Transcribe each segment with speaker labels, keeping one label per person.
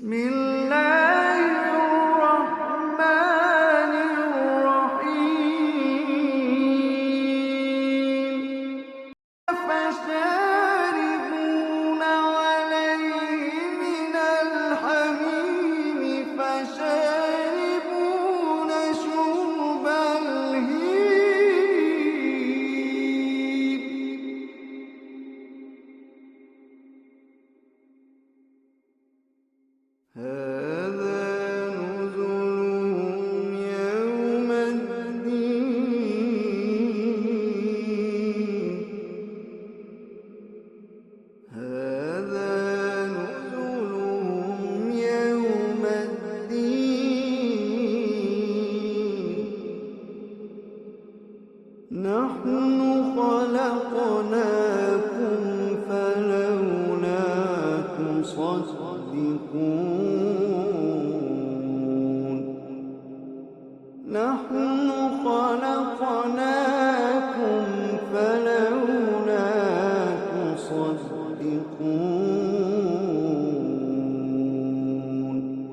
Speaker 1: بسم الله الرحمن الرحيم فشاربون عليه من الحميم فشاربون شرب الهيم هذا نزلهم يوم الدين هذا نزلهم يوم الدين نحن خلقناكم فلولا تصدقون نحن خلقناكم فلولا تصدقون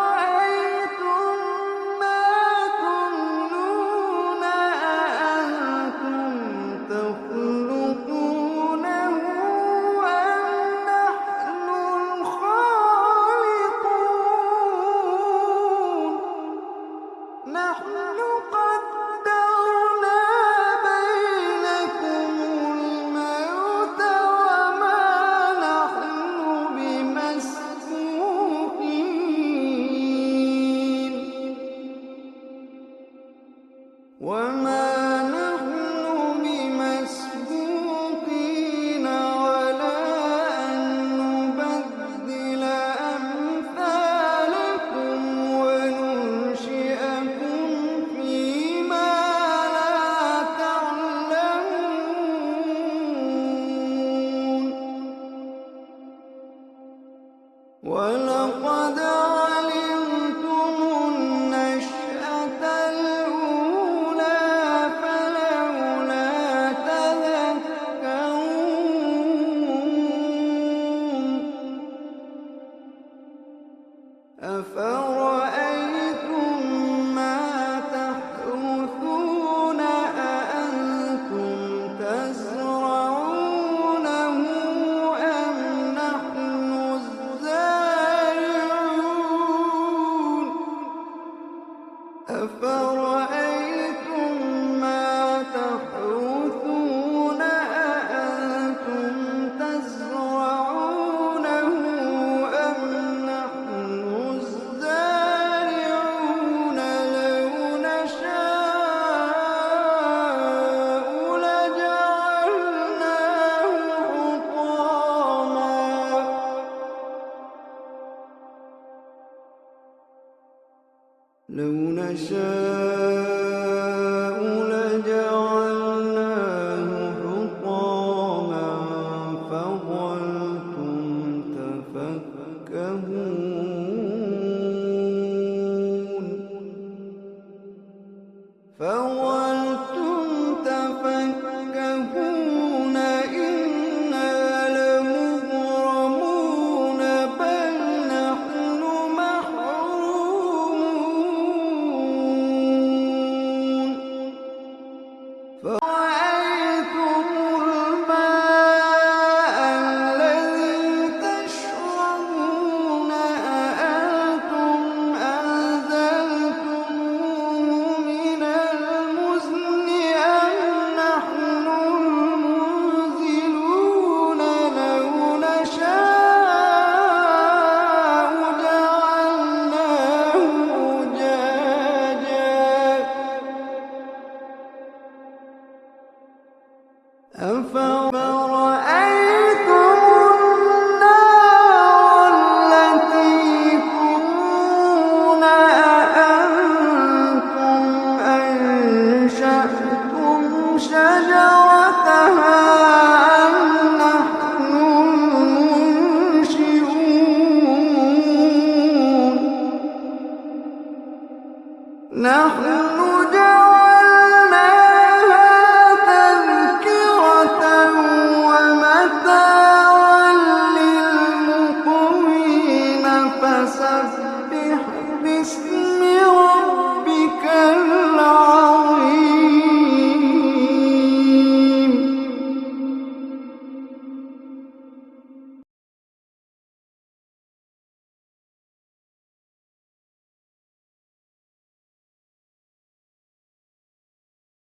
Speaker 1: أفرأيتم ما تمنون أأنتم تخلقونه أم نحن الخالقون نحن قدرنا بينكم الموت وما نحن بمسبوقين على أن نبدل أمثالكم وننشئكم فيما لا تعلمون ولقد علمتم النشأة الأولى فلولا تذكرون أفرأيتم ما تحرثون أأنتم تزرعونه أم نحن الزارعون أفرأيتم ما تحرثون أأنتم تزرعونه أم نحن الزارعون لو نشاء لجعلناه حطاما